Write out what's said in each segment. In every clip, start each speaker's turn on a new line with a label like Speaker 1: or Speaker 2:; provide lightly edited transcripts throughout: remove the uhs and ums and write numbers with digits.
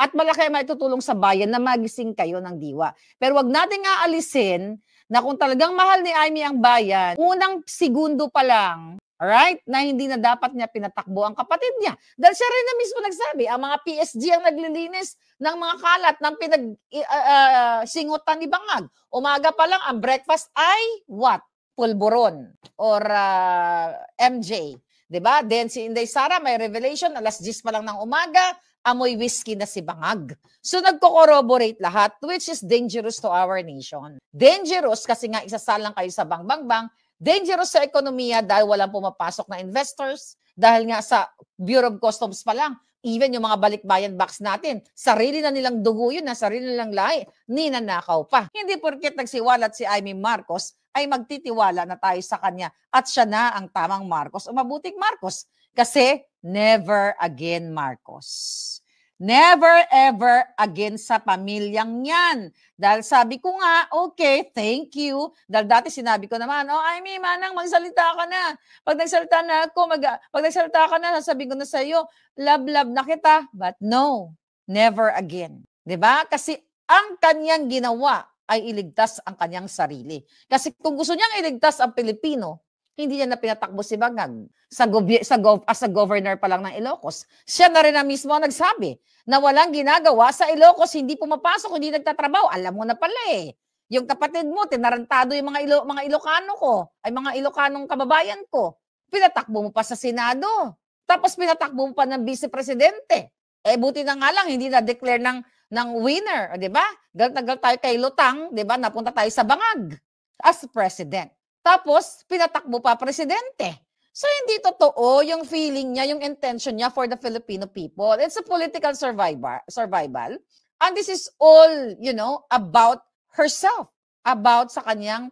Speaker 1: at malaki ang maitutulong sa bayan na magising kayo ng diwa. Pero wag nating aalisin na kung talagang mahal ni Amy ang bayan, unang segundo pa lang, alright, na hindi na dapat niya pinatakbo ang kapatid niya. Dahil siya rin na mismo nagsabi, ang mga PSG ang naglilinis ng mga kalat ng singutan ni Bangag. Umaga pa lang, ang breakfast ay what? Pulburon or MJ. Diba? Then si Inday Sara may revelation, alas 10 pa lang ng umaga, amoy whiskey na si Bangag. So nagko-corroborate lahat, which is dangerous to our nation. Dangerous kasi nga isasalang kayo sa bang-bang-bang, dangerous sa ekonomiya dahil walang pumapasok na investors, dahil nga sa Bureau of Customs pa lang, even yung mga balikbayan box natin, sarili na nilang dugo yun, na sarili nilang lahi, ninanakaw pa. Hindi porket nagsiwalat si Amy Marcos, ay magtitiwala na tayo sa kanya at siya na ang tamang Marcos o mabuting Marcos. Kasi never again Marcos. Never ever again sa pamilyang yan. Dahil sabi ko nga, okay, thank you. Dahil dati sinabi ko naman, Amy, manang, magsalita ka na. Pag nagsalita na ako, pag nagsalita ka na, sasabihin ko na sa iyo, love na kita. But no, never again. 'Di ba? Kasi ang kanyang ginawa ay iligtas ang kanyang sarili. Kasi kung gusto niyang iligtas ang Pilipino, hindi niya na pinatakbo si Bangag as a governor pa lang ng Ilocos. Siya na rin na mismo nagsabi na walang ginagawa sa Ilocos, hindi pumapasok, hindi nagtatrabaho. Alam mo na pala eh. Yung kapatid mo, tinarantado yung mga Ilocano ko, ay mga Ilocanong kababayan ko. Pinatakbo mo pa sa Senado. Tapos pinatakbo mo pa ng vice-presidente. Eh buti na nga lang, hindi na-declare ng winner, di ba? Galit na galit tayo kay Lutang, di ba? Napunta tayo sa Bangag as president. Tapos, pinatakbo pa presidente. So, hindi totoo yung feeling niya, yung intention niya for the Filipino people. It's a political survival. And this is all, about herself. About sa kanyang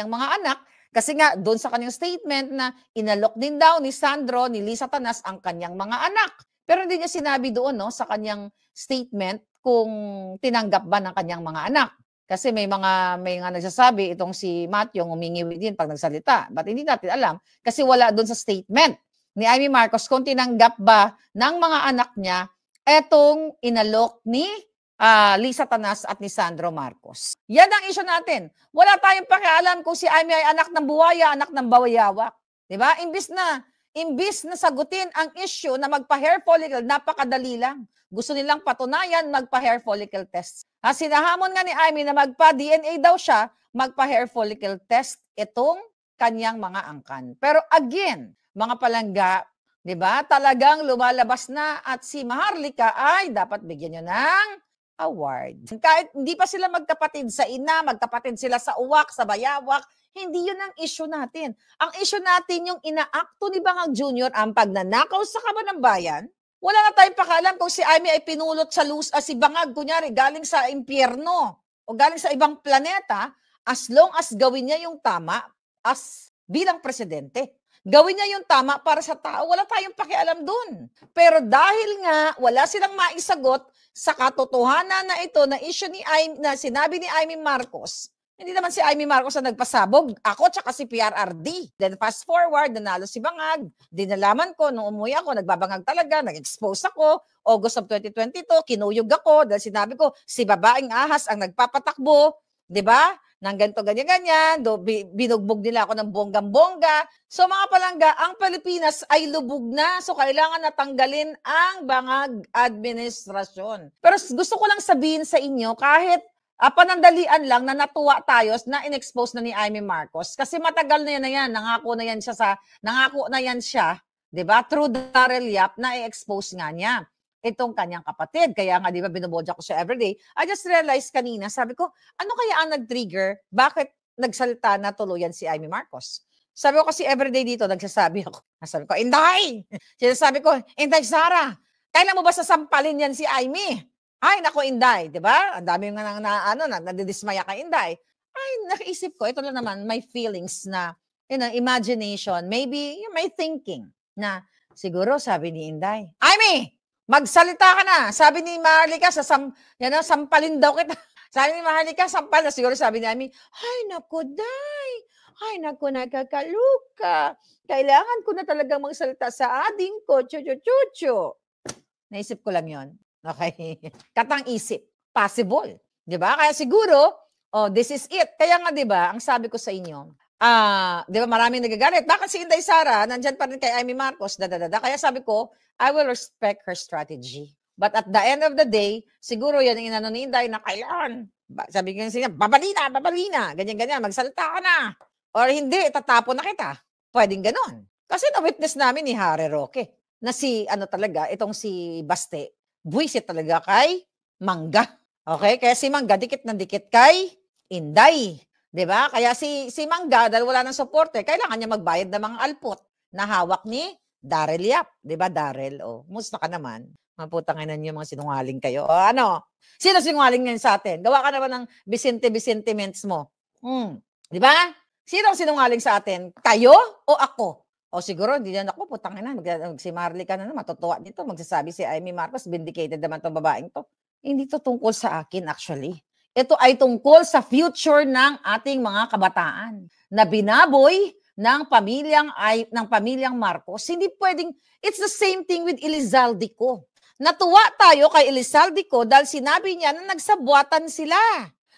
Speaker 1: mga anak. Kasi nga, doon sa kanyang statement na inalok din daw ni Sandro, ni Lisa Tanas ang kanyang mga anak. Pero hindi niya sinabi doon sa kanyang statement kung tinanggap ba ng kanyang mga anak. Kasi may mga nagsasabi, itong si Matthew, humingi din pag nagsalita. But hindi natin alam kasi wala doon sa statement ni Amy Marcos kung tinanggap ba ng mga anak niya etong inalok ni Lisa Tanas at ni Sandro Marcos. Yan ang issue natin. Wala tayong pakialam kung si Amy ay anak ng buwaya, anak ng bawayawak. Diba? Imbis na sagutin ang issue na magpa-hair follicle, napakadali lang. Gusto nilang patunayan, magpa-hair follicle test. Sinahamon nga ni Amy na magpa-DNA daw siya, magpa-hair follicle test itong kanyang mga angkan. Pero again, mga palangga, di ba, talagang lumalabas na at si Maharlika ay dapat bigyan nyo ng award. Kahit hindi pa sila magkapatid sa ina, magkapatid sila sa uwak, sa bayawak, hindi yun ang issue natin. Ang issue natin yung inaakto ni Bangag Jr. ang pagnanakaw sa kaban ng bayan. Wala na tayong pakialam kung si Amy ay pinulot sa si Bangag, kunyari, galing sa impyerno o galing sa ibang planeta, as long as gawin niya yung tama as bilang presidente. Gawin niya yung tama para sa tao, wala tayong pakialam dun. Pero dahil nga wala silang maisagot sa katotohanan na ito na issue ni Amy, na sinabi ni Amy Marcos, hindi naman si Amy Marcos na nagpasabog. Ako tsaka si PRRD. Then fast forward, nanalo si Bangag. Dinalaman ko, nung umuwi ako, nagbabangag talaga, nag-expose ako. August of 2022, kinuyog ako dahil sinabi ko, si babaeng ahas ang nagpapatakbo. Di ba? Nang ganito, ganyan-ganyan. Binugbog nila ako ng bonggang-bongga. So mga palangga, ang Pilipinas ay lubog na. So kailangan natanggalin ang Bangag administrasyon. Pero gusto ko lang sabihin sa inyo, kahit panandalian lang na natuwa tayo na in-expose na ni Amy Marcos kasi matagal na yan, nangako na yan siya, 'di ba? Through Daryl Yap na i-expose nga niya itong kanyang kapatid. Kaya nga 'di ba binobodya ko siya everyday. I just realized kanina, sabi ko, ano kaya ang nag-trigger? Bakit nagsalita na tuluyan si Amy Marcos? Sabi ko kasi everyday dito nagsasabi ako. Sabi ko, Inday! Sinasabi ko, Inday Sara, kailan mo ba sasampalin yan si Amy? Ay, naku, Inday, di ba? Ang dami nga nadidismaya kay Inday. Ay, nakiisip ko, ito lang naman, may feelings na, imagination, maybe may thinking na, siguro, sabi ni Inday, Amy, magsalita ka na. Sabi ni Maharlika, sampalin daw kita. Sabi ni Maharlika, sampal na. Siguro sabi ni Amy, ay, naku, Day. Ay, naku, nakakaluka. Kailangan ko na talagang magsalita sa ading ko. Chuchu. Naisip ko lang yon. Okay? Katang-isip. Possible. Di ba? Kaya siguro, this is it. Kaya nga, di ba, ang sabi ko sa inyo, di ba, maraming nagagalit. Bakit si Inday Sara, nandyan pa rin kay Amy Marcos, Kaya sabi ko, I will respect her strategy. But at the end of the day, siguro yan ang inano ni Inday na kailangan. Sabi ko siya, babalina, ganyan, magsalita ka na. Or hindi, tatapon na kita. Pwedeng ganon. Kasi na-witness namin ni Harry Roque na itong si Baste, buwisit talaga kay Mangga. Okay? Kaya si Mangga, dikit na dikit kay Inday. Diba? Kaya si Mangga, dahil wala ng suporte, kailangan niya magbayad ng mga alpot na hawak ni Daryl Yap. Diba, Daryl? Musta ka naman? Maputangin niyo mga sinungaling kayo. Sino sinungaling ngayon sa atin? Gawa ka naman ng Vicente-Vicentements mo. Diba? Sino sinungaling sa atin? Kayo o ako? Siguro, hindi na ako, putangin na. Si Marley ka na matutuwa dito. Magsasabi si Amy Marcos, vindicated naman itong babaeng to. Hindi to tungkol sa akin actually. Ito ay tungkol sa future ng ating mga kabataan na binaboy ng pamilyang Marcos. Hindi pwedeng, it's the same thing with Elizaldico. Natuwa tayo kay Elizaldico dahil sinabi niya na nagsabwatan sila,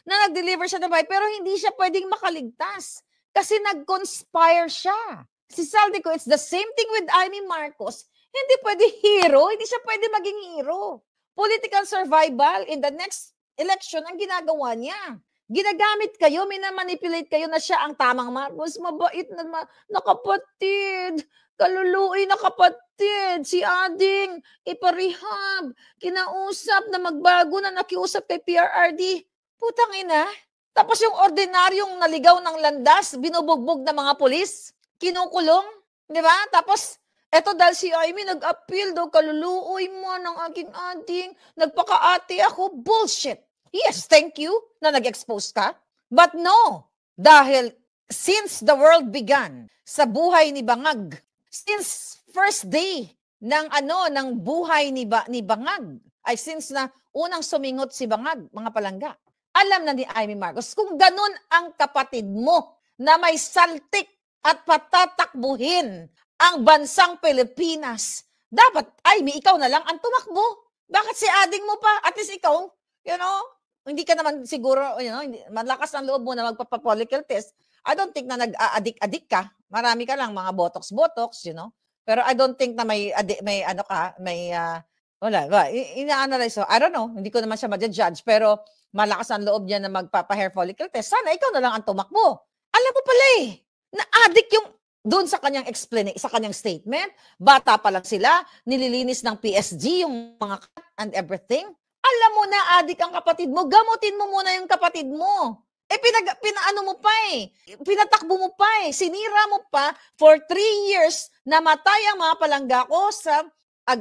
Speaker 1: na nag-deliver siya ng bahay, pero hindi siya pwedeng makaligtas kasi nag-conspire siya. Si Saldico, it's the same thing with Amy Marcos. Hindi pwede hero, hindi siya pwede maging hero. Political survival in the next election ang ginagawa niya. Ginagamit kayo, minamanipulate kayo na siya ang tamang Marcos. Mabait na kapatid. Kaluluoy na kapatid. Si Ading, iparehab. Kinausap na magbago na nakiusap kay PRRD. Putang ina. Tapos yung ordinaryong naligaw ng landas, binubugbog ng mga pulis. Kinukulong, di ba? Tapos, eto dahil si Amy nag-appeal daw, kaluluoy mo ng aking Ading, nagpaka-ate ako, bullshit. Yes, thank you na nag-expose ka. But no, dahil since the world began, sa buhay ni Bangag, since first day ng buhay ni Bangag, ay since na unang sumingot si Bangag, mga palangga, alam na ni Amy Marcos, kung ganun ang kapatid mo na may saltik at patatakbuhin ang bansang Pilipinas, dapat, Amy, ikaw na lang ang tumakbo. Bakit si Ading mo pa? At least ikaw, hindi ka naman siguro, malakas ang loob mo na magpapa-follicle test. I don't think na nag-addict ka. Marami ka lang mga botox, Pero I don't think na ina-analyze. I don't know, hindi ko naman siya ma-judge, pero malakas ang loob niya na magpapa-hair follicle test. Sana ikaw na lang ang tumakbo. Alam mo pala na-addict yung doon sa kanyang sa kanyang statement. Bata pa lang sila, nililinis ng PSG yung mga and everything. Alam mo na, addict ang kapatid mo, gamutin mo muna yung kapatid mo. Pinaano mo pa pinatakbo mo pa sinira mo pa for 3 years, namatay ang mga palangga ko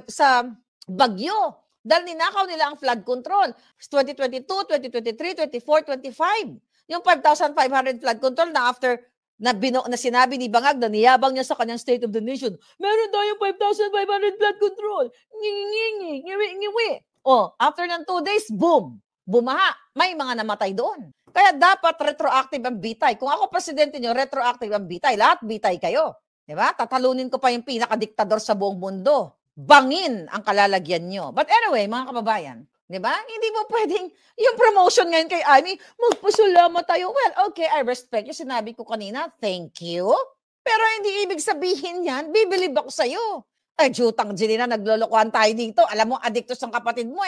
Speaker 1: sa bagyo. Dahil ninakaw nila ang flood control. 2022, 2023, 24, 25. Yung 5,500 flood control na after na sinabi ni Bangag na niyabang niya sa kanyang State of the Nation, meron tayong 5,500 flood control. Ngiwi. After ng 2 days, boom! Bumaha. May mga namatay doon. Kaya dapat retroactive ang bitay. Kung ako presidente niyo, retroactive ang bitay. Lahat bitay kayo. Diba? Tatalunin ko pa yung pinakadiktador sa buong mundo. Bangin ang kalalagyan niyo. But anyway, mga kababayan, diba? Hindi mo pwedeng, yung promotion ngayon kay Amy, magpasalamat tayo. Well, okay, I respect you. Sinabi ko kanina, thank you. Pero hindi ibig sabihin yan, bibilib ako sa'yo. Jutang Jelina, naglolokohan tayo dito. Alam mo, addictus ang kapatid mo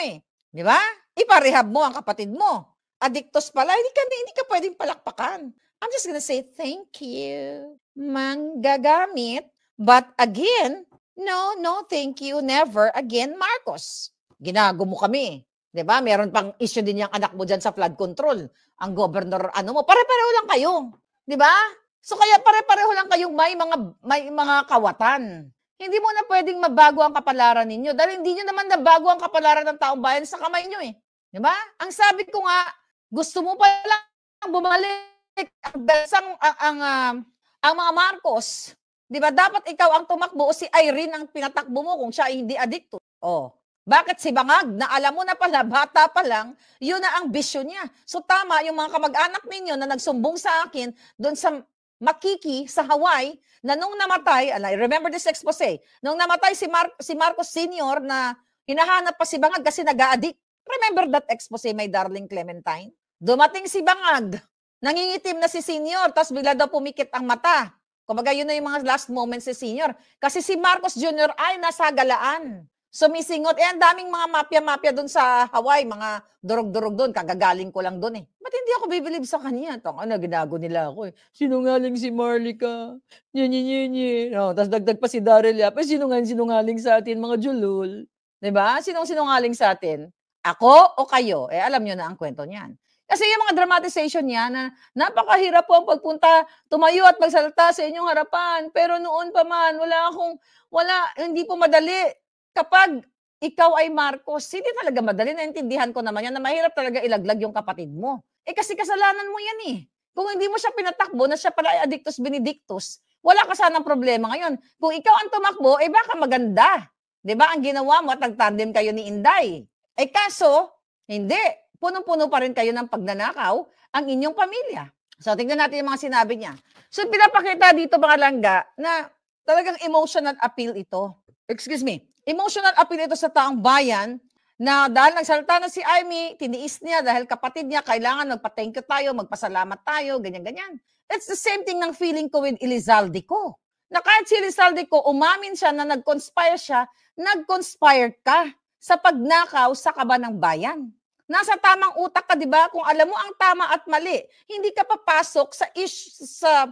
Speaker 1: Di ba? Iparehab mo ang kapatid mo. Addictus pala, hindi ka pwedeng palakpakan. I'm just gonna say, thank you. Manggagamit. But again, no, thank you. Never again, Marcos. Ginago mo kami. Diba? Meron pang issue din yung anak mo dyan sa flood control. Ang governor, pare-pareho lang kayo. Diba? So kaya pare-pareho lang kayong may mga kawatan. Hindi mo na pwedeng mabago ang kapalaran ninyo dahil hindi nyo naman nabago ang kapalaran ng taong bayan sa kamay nyo Diba? Ang sabi ko nga, gusto mo pa lang bumalik ang mga Marcos. Diba? Dapat ikaw ang tumakbo o si Irene ang pinatakbo mo kung siya ay hindi adikto. Bakit si Bangag na alam mo na pala, bata pa lang, yun na ang bisyo niya. So tama, yung mga kamag-anak ninyo na nagsumbong sa akin doon sa Makiki sa Hawaii, na nung namatay, I remember this expose, nung namatay si Marcos Sr. na hinahanap pa si Bangag kasi nag-a-addict. Remember that expose, my darling Clementine? Dumating si Bangag, nangingitim na si Senior, tapos bigla daw pumikit ang mata. Kumbaga, yun na yung mga last moments si Senior. Kasi si Marcos Jr. ay nasa galaan. Sumisingot. Ang daming mga mafia-mafia doon sa Hawaii, mga durog-durog doon. Kagagaling ko lang doon eh. Ba't hindi ako bibilib sa kanya? Tanga na, ginago nila ako eh. Sinungaling si Marlica. Nye. No, tapos dagdag pa si Daryl Yap. Sinungaling sa atin, mga julul. Diba? Sinong sinungaling sa atin? Ako o kayo? Alam nyo na ang kwento niyan. Kasi yung mga dramatization niya na napakahirap po ang pagpunta, tumayo at magsalita sa inyong harapan. Pero noon pa man, hindi po madali. Kapag ikaw ay Marcos, hindi talaga madali. Naintindihan ko naman yan na mahirap talaga ilaglag yung kapatid mo. Kasi kasalanan mo yan eh. Kung hindi mo siya pinatakbo na siya pala ay addictus benedictus, wala ka sanang problema ngayon. Kung ikaw ang tumakbo, baka maganda. Diba? Ang ginawa mo at nagtandem kayo ni Inday. Kaso, hindi. Punong-puno pa rin kayo ng pagnanakaw ang inyong pamilya. So, tingnan natin yung mga sinabi niya. So, pinapakita dito mga langga na talagang emotional appeal ito. Excuse me. Emotional appeal ito sa taong bayan na dahil nagsalita na si Amy, tiniis niya dahil kapatid niya, kailangan magpa-thank you tayo, magpasalamat tayo, ganyan-ganyan. It's the same thing ng feeling ko with Elizalde ko. Na kahit si Elizalde ko, umamin siya na nag-conspire ka sa pagnakaw sa kaban ng bayan. Nasa tamang utak ka, di ba? Kung alam mo ang tama at mali, hindi ka papasok sa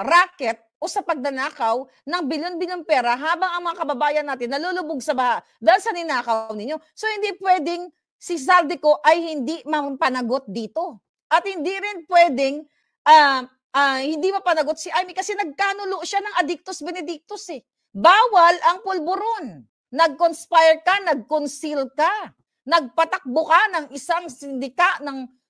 Speaker 1: racket o sa pagnanakaw ng bilyon-bilyong pera habang ang mga kababayan natin nalulubog sa baha dahil sa ninakaw ninyo. So hindi pwedeng si Zaldico ay hindi mapanagot dito. At hindi rin pwedeng hindi mapanagot si Amy kasi nagkanulo siya ng addictus benedictus eh. Bawal ang pulburon. Nag-conspire ka, nag-conceal ka. Nagpatakbo ka ng isang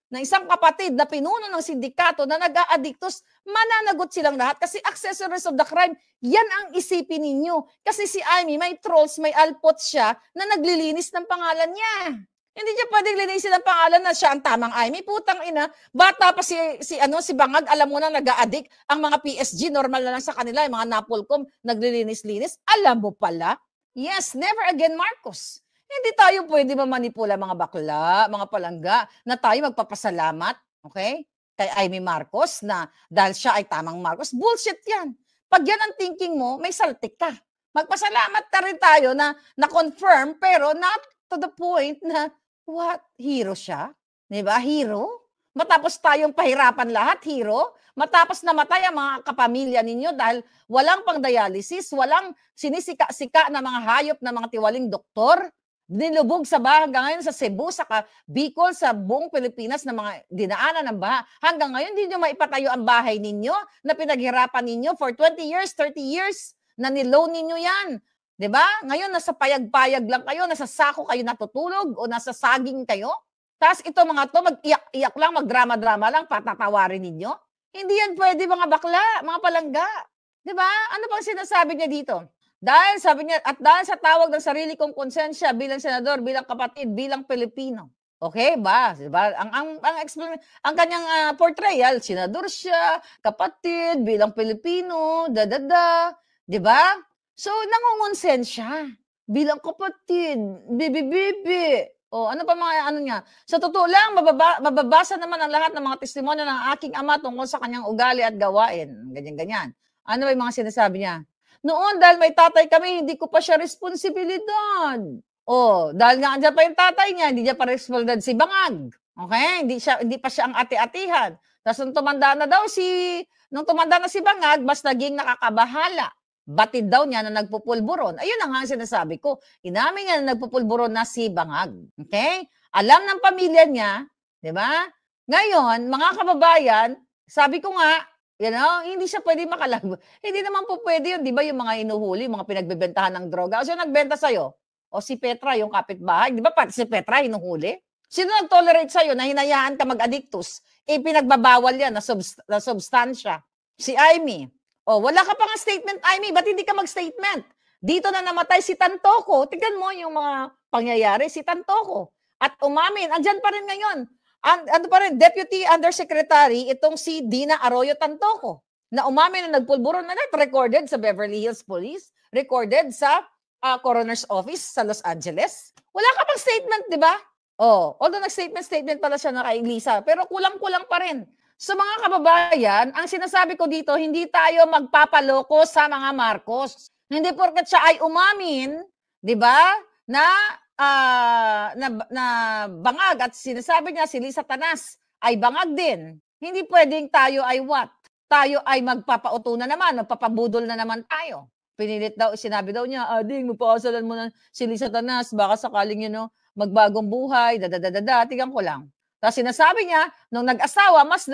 Speaker 1: ng isang kapatid na pinuno ng sindikato na nag-a-addictus, mananagot silang lahat kasi accessories of the crime, yan ang isipin ninyo. Kasi si Amy, may trolls, may alpot siya na naglilinis ng pangalan niya. Hindi niya pwedeng linisin ang pangalan na siya ang tamang Amy. Putang ina, bata pa si Bangag, alam mo na nag-a-addict. Ang mga PSG, normal na lang sa kanila, yung mga Napolcom, naglilinis-linis. Alam mo pala? Yes, never again, Marcos. Hindi tayo pwede mamanipula mga bakla, mga palangga, na tayo magpapasalamat, okay? Kay Amy Marcos na dahil siya ay tamang Marcos. Bullshit yan. Pag yan ang thinking mo, may saltik ka. Magpasalamat na rin tayo na na-confirm pero not to the point na what? Hero siya? Diba? Hero? Matapos tayong pahirapan lahat, hero? Matapos namatay ang mga kapamilya ninyo dahil walang pang-dialysis, walang sinisika-sika na mga hayop na mga tiwaling doktor, nilubog sa baha hanggang ngayon sa Cebu, sa Bicol, sa buong Pilipinas na mga dinaanan ng baha. Hanggang ngayon, hindi nyo maipatayo ang bahay ninyo na pinaghirapan ninyo for 20 years, 30 years na niloan ninyo yan. Diba? Ngayon, nasa payag-payag lang kayo, nasa sako kayo natutulog o nasa saging kayo. Tapos ito mga to, mag-iyak-iyak lang, magdrama-drama lang, patatawarin ninyo. Hindi yan pwede mga bakla, mga palangga. Diba? Ano pang sinasabi niya dito? Dahil sabi niya, at dahil sa tawag ng sarili kong konsensya bilang senador, bilang kapatid, bilang Pilipino. Okay ba? Diba? Ang kanyang portrayal, senador siya, kapatid, bilang Pilipino, diba? So, nangungonsen siya. Bilang kapatid, bibi. O, ano pa mga ano niya? Sa totoo lang, mababasa naman ang lahat ng mga testimonya ng aking ama tungkol sa kanyang ugali at gawain. Ganyan-ganyan. Ano ba yung mga sinasabi niya? Noon, dahil may tatay kami, hindi ko pa siya responsibilidad. O, dahil nga andyan pa yung tatay niya, hindi niya pa responsibilidad si Bangag. Okay? Hindi pa siya ang ate-atihan. Tapos nung tumanda na si Bangag, mas naging nakakabahala. Batid daw niya na nagpupulburon. Ayun ang nga sinasabi ko. Inamin niya na nagpupulburon na si Bangag. Okay? Alam ng pamilya niya, di ba? Ngayon, mga kababayan, sabi ko nga, hindi siya pwede makalag. Hindi naman po pwede yun. Di ba yung mga inuhuli, mga pinagbebentahan ng droga? O sino nagbenta sa'yo? O si Petra, yung kapitbahay. Di ba pati si Petra hinuhuli? Sino nag-tolerate sa'yo na hinayaan ka mag-addictus? Pinagbabawal yan na substansya. Si Amy. O, wala ka pa nga statement, Amy. Ba't hindi ka mag-statement? Dito na namatay si Tantoco. Tignan mo yung mga pangyayari. Si Tantoco. At umamin. Andyan pa rin ngayon. Ano pa rin, Deputy Undersecretary, itong si Dina Arroyo Tantoco, na umamin na nagpulburon na recorded sa Beverly Hills Police, recorded sa coroner's office sa Los Angeles. Wala ka pang statement, di ba? Although nag-statement pala siya na kay Lisa, pero kulang-kulang pa rin. So mga kababayan, ang sinasabi ko dito, hindi tayo magpapaloko sa mga Marcos. Hindi porket siya ay umamin, di ba, na bangag at sinasabi niya si Lisa Tanas ay bangag din. Hindi pwedeng tayo ay what? Tayo ay magpapauto na naman, magpapabudol na naman tayo. Pinilit daw, sinabi daw niya, Ading, magpakasalan mo na si Lisa Tanas, baka sakaling magbagong buhay, tigang ko lang. Tapos sinasabi niya, nung nag-asawa, mas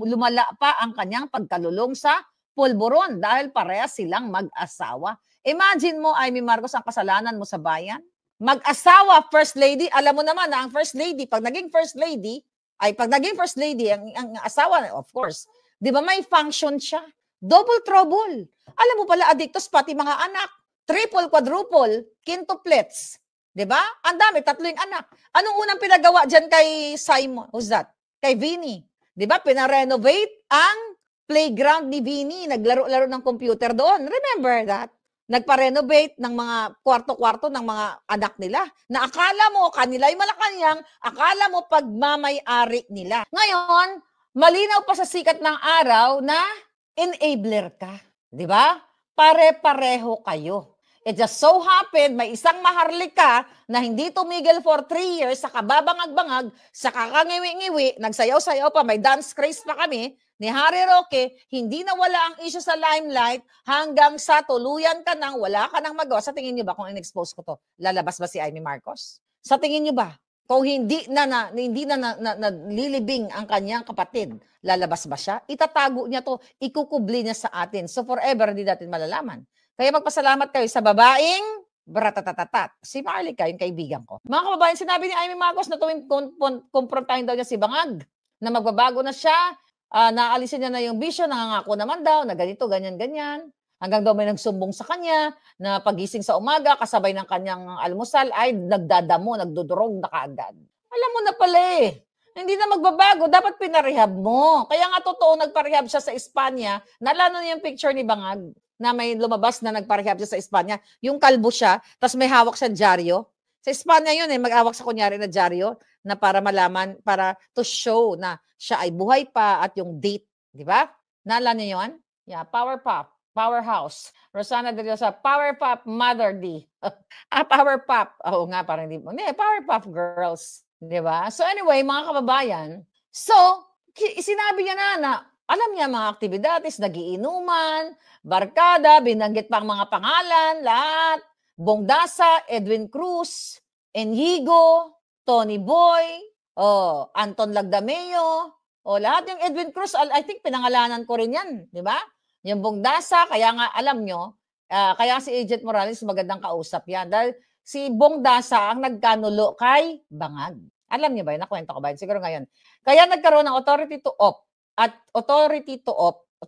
Speaker 1: lumala pa ang kanyang pagkalulong sa pulburon dahil parehas silang mag-asawa. Imagine mo, Amy Marcos, ang kasalanan mo sa bayan. Mag-asawa, first lady, alam mo naman na ang first lady, pag naging first lady, ang asawa, of course, di ba may function siya? Double trouble. Alam mo pala, addictos, pati mga anak. Triple, quadruple, quintuplets. Di ba? Ang dami, 3 anak. Anong unang pinagawa dyan kay Simon? Who's that? Kay Vinny. Di ba? Pinarenovate ang playground ni Vinny. Naglaro-laro ng computer doon. Remember that? Nagpa-renovate ng mga kwarto-kwarto ng mga anak nila. Na akala mo, kanila ay Malacanang, akala mo pagmamay-ari nila. Ngayon, malinaw pa sa sikat ng araw na enabler ka. Di ba? Pare-pareho kayo. It just so happened, may isang maharlika na hindi tumigil for 3 years sa kababangag-bangag, sa kakangiwi-ngiwi, nagsayaw-sayaw pa, may dance craze pa kami, ni Harry Roque, hindi nawala ang issue sa limelight hanggang sa tuluyan ka nang wala ka nang magawa. Sa tingin niyo ba kung in-expose ko to, lalabas ba si Amy Marcos? Sa tingin niyo ba? Kung hindi na lilibing ang kanyang kapatid, lalabas ba siya? Itatago niya to, ikukubli niya sa atin. So forever, hindi natin malalaman. Kaya magpasalamat kayo sa babaeng bratatatat. Si Marlica, yung kaibigan ko. Mga kababayan, sinabi ni Amy Marcos na tuwing kumprontahin daw niya si Bangag, na magbabago na siya, naalisin niya na yung bisyo, nangangako naman daw na ganito, ganyan. Hanggang daw may nagsumbong sa kanya na pagising sa umaga, kasabay ng kanyang almusal, ay nagdadamo, nagdudurog na kaagad. Alam mo na pala hindi na magbabago, dapat pinarehab mo. Kaya nga totoo, nagparehab siya sa Espanya. Nalala niyo yung picture ni Bangag na may lumabas na nagparehab siya sa Espanya. Yung kalbo siya, tapos may hawak siyang dyaryo. Sa Espanya yun mag-awak sa kunyari na dyaryo na para malaman, para to show na siya ay buhay pa at yung date. Di ba? Naalala niyo yun? Yeah, Power Pop. Powerhouse. Rosana De Diosa, Power Pop Mother D. Power Pop. Oo nga, parang hindi. Power Pop Girls. Di ba? So anyway, mga kababayan, so, sinabi niya na alam niya mga aktibidades, nagiinuman, barkada, binanggit pa ang mga pangalan, lahat. Bongdasa, Edwin Cruz, Enigo, Tony Boy, Anton Lagdameo, lahat yung Edwin Cruz, I think pinangalanan ko rin yan, di ba? Yung Bongdasa, kaya nga alam nyo, kaya si Agent Morales magandang kausap yan. Dahil si Bongdasa ang nagkanulo kay Bangag. Alam niyo ba yun? Nakwento ko ba yun? Siguro ngayon. Kaya nagkaroon ng authority to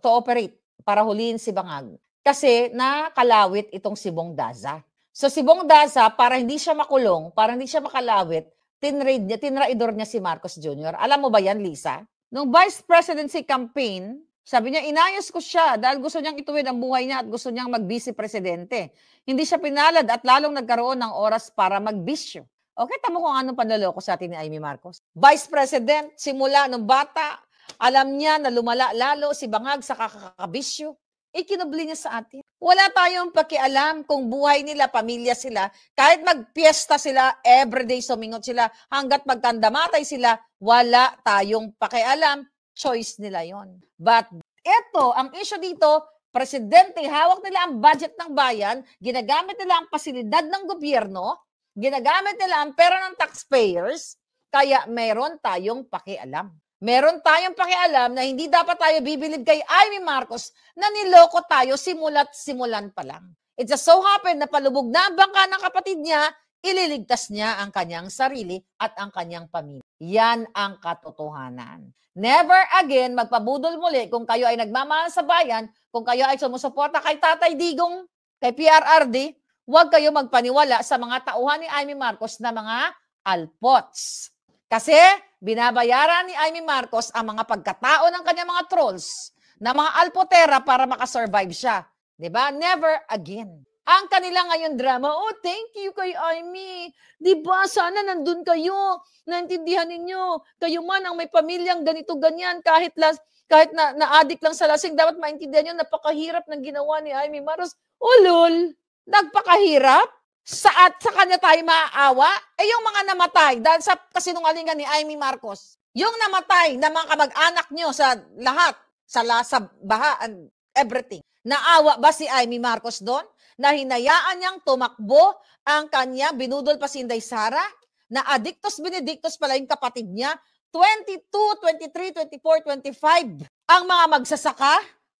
Speaker 1: operate para huliin si Bangag. Kasi nakalawit itong si Bongdasa. So si Bongdasa, para hindi siya makulong, para hindi siya makalawit, tinraidor niya si Marcos Jr. Alam mo ba yan, Lisa? Nung vice presidency campaign, sabi niya, inayos ko siya dahil gusto niyang ituwid ang buhay niya at gusto niyang mag-vice presidente. Hindi siya pinalad at lalong nagkaroon ng oras para mag-bisyo. Okay, tamo kung anong panloloko sa atin ni Amy Marcos. Vice President, simula nung bata, alam niya na lumala lalo si Bangag sa kakakabisyo. Ikinubli niya sa atin. Wala tayong pakialam kung buhay nila, pamilya sila. Kahit magpiesta sila, everyday sumingot sila, hanggat magtandamatay sila, wala tayong pakialam. Choice nila yon. But ito, ang issue dito, presidente, hawak nila ang budget ng bayan, ginagamit nila ang pasilidad ng gobyerno, ginagamit nila ang pera ng taxpayers, kaya meron tayong pakialam. Meron tayong pakialam na hindi dapat tayo bibilib kay Amy Marcos na niloko tayo simulan pa lang. It just so happened na palubog na ang bangka ng kapatid niya, ililigtas niya ang kanyang sarili at ang kanyang pamilya. Yan ang katotohanan. Never again magpabudol muli kung kayo ay nagmamahal sa bayan, kung kayo ay sumusuporta kay Tatay Digong, kay PRRD, huwag kayo magpaniwala sa mga tauhan ni Amy Marcos na mga alpots. Kasi binabayaran ni Amy Marcos ang mga pagkatao ng kanyang mga trolls na mga alpotera para makasurvive siya. Diba? Never again. Ang kanila ngayon drama, oh, thank you kay Amy. Diba, sana nandun kayo. Naintindihan ninyo. Kayo man ang may pamilyang ganito, ganyan. Kahit na na-addict lang sa lasing, dapat maintindihan nyo, napakahirap ng ginawa ni Amy Marcos. Oh, lol. Nagpakahirap? Sa kanya tayo maaawa? Eh, yung mga namatay, dahil sa kasinungalingan ni Amy Marcos, yung namatay na mga kamag-anak nyo sa lahat, sa baha and everything, naawa ba si Amy Marcos doon? Na hinayaan niyang tumakbo ang kanya, binudol pa si Inday Sara, na addictus benedictus pala yung kapatid niya, 22, 23, 24, 25. Ang mga magsasaka,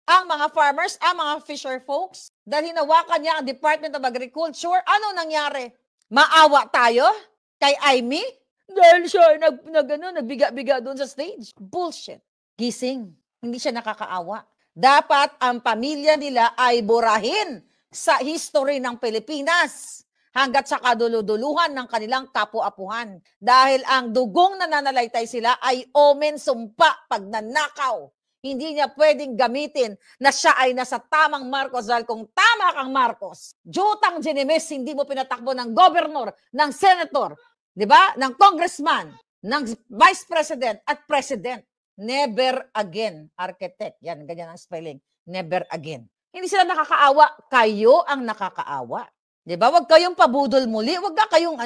Speaker 1: ang mga farmers, ang mga fisher folks, dahil hinawakan niya ang Department of Agriculture, ano nangyari? Maawa tayo kay Amy? Dahil siya nagbiga-biga doon sa stage. Bullshit. Gising. Hindi siya nakakaawa. Dapat ang pamilya nila ay burahin sa history ng Pilipinas hanggat sa kaduluduluhan ng kanilang kapu-apuhan. Dahil ang dugong nananalaytay sila ay omen sumpa pag nanakaw. Hindi niya pwedeng gamitin na siya ay nasa tamang Marcos dahil kung tama kang Marcos, jutang Ginemes, hindi mo pinatakbo ng governor, ng senator, di ba? Ng congressman, ng vice president at president. Never again, architect. Yan, ganyan ang spelling. Never again. Hindi sila nakakaawa. Kayo ang nakakaawa. Di ba? Huwag kayong pabudol muli. Huwag ka kayong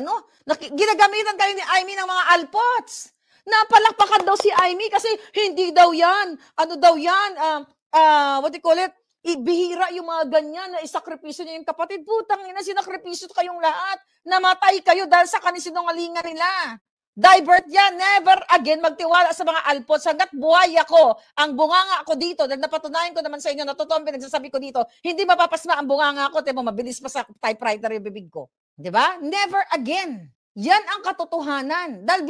Speaker 1: ginagamitan kayo ni Amy ng mga alpots. Napalakpakan daw si Amy kasi hindi daw yan. Ano daw yan? What do you call it? Ibihira yung mga ganyan na isakripisyo niya yung kapatid. Putang ina, sinakripisyo kayong lahat. Namatay kayo dahil sa kanisinungalingan nila. Divert yan. Never again magtiwala sa mga alpots. Hanggat buhay ako, ang bunganga ako dito, dahil napatunayan ko naman sa inyo, na totoo ang pinagsasabi ko dito, hindi mapapasma ang bunganga ko, tiyo mo, mabilis pa sa typewriter yung bibig ko. Di ba? Never again. Yan ang katotohanan. Dahil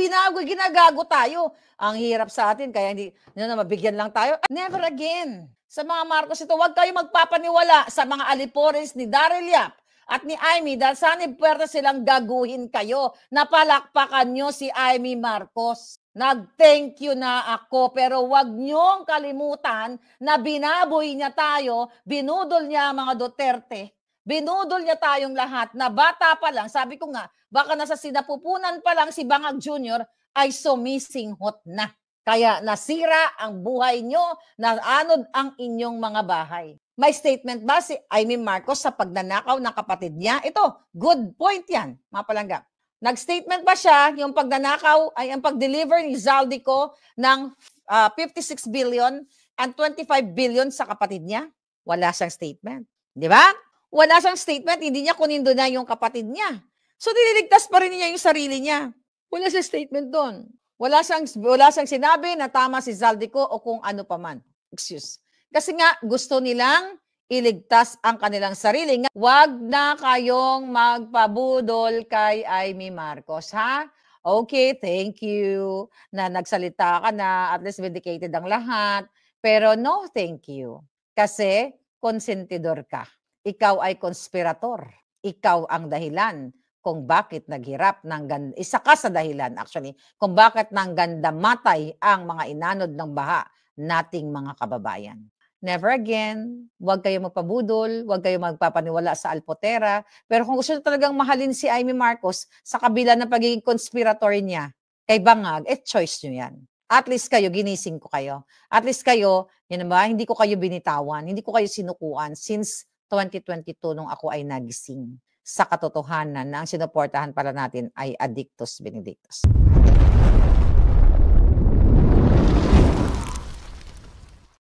Speaker 1: ginagago tayo. Ang hirap sa atin, kaya hindi na mabigyan lang tayo. Never again. Sa mga Marcos ito, huwag kayo magpapaniwala sa mga alipores ni Daryl Yap at ni Amy, dahil sana puwerta silang gaguhin kayo. Napalakpakan nyo si Amy Marcos. Nag-thank you na ako, pero wag nyong kalimutan na binaboy niya tayo, binudol niya mga Duterte, binudol niya tayong lahat, na bata pa lang, sabi ko nga, baka nasa sinapupunan pa lang si Bangag Jr. ay sumisinghot na. Kaya nasira ang buhay nyo, naanod ang inyong mga bahay. May statement ba si Amy Marcos sa pagnanakaw ng kapatid niya? Ito, good point yan, mga palangga. Nag-statement ba siya, yung pagnanakaw, ay ang pag-deliver ni Zaldico ng 56 billion and 25 billion sa kapatid niya? Wala siyang statement. Di ba? Wala siyang statement, hindi niya kunindo na yung kapatid niya. So, nililigtas pa rin niya yung sarili niya. Wala siyang statement doon. Wala siyang sinabi na tama si Zaldico o kung ano pa man. Excuse. Kasi nga, gusto nilang iligtas ang kanilang sarili. Wag na kayong magpabudol kay Amy Marcos, ha? Okay, thank you na nagsalita ka na, at least vindicated ang lahat. Pero no, thank you. Kasi konsentidor ka. Ikaw ay konspirator. Ikaw ang dahilan kung bakit naghirap ng isa ka sa dahilan actually, kung bakit ng ganda matay ang mga inanod ng baha nating mga kababayan. Never again, huwag kayo magpabudol, huwag kayo magpapaniwala sa alpotera. Pero kung gusto nyo talagang mahalin si Amy Marcos sa kabila ng pagiging conspirator niya kay Bangag, choice nyo yan. At least kayo, ginising ko kayo. At least kayo, yun ba, hindi ko kayo binitawan, hindi ko kayo sinukuan since 2022 nung ako ay nagising sa katotohanan na ang sinuportahan pala natin ay Addictus Benedictus.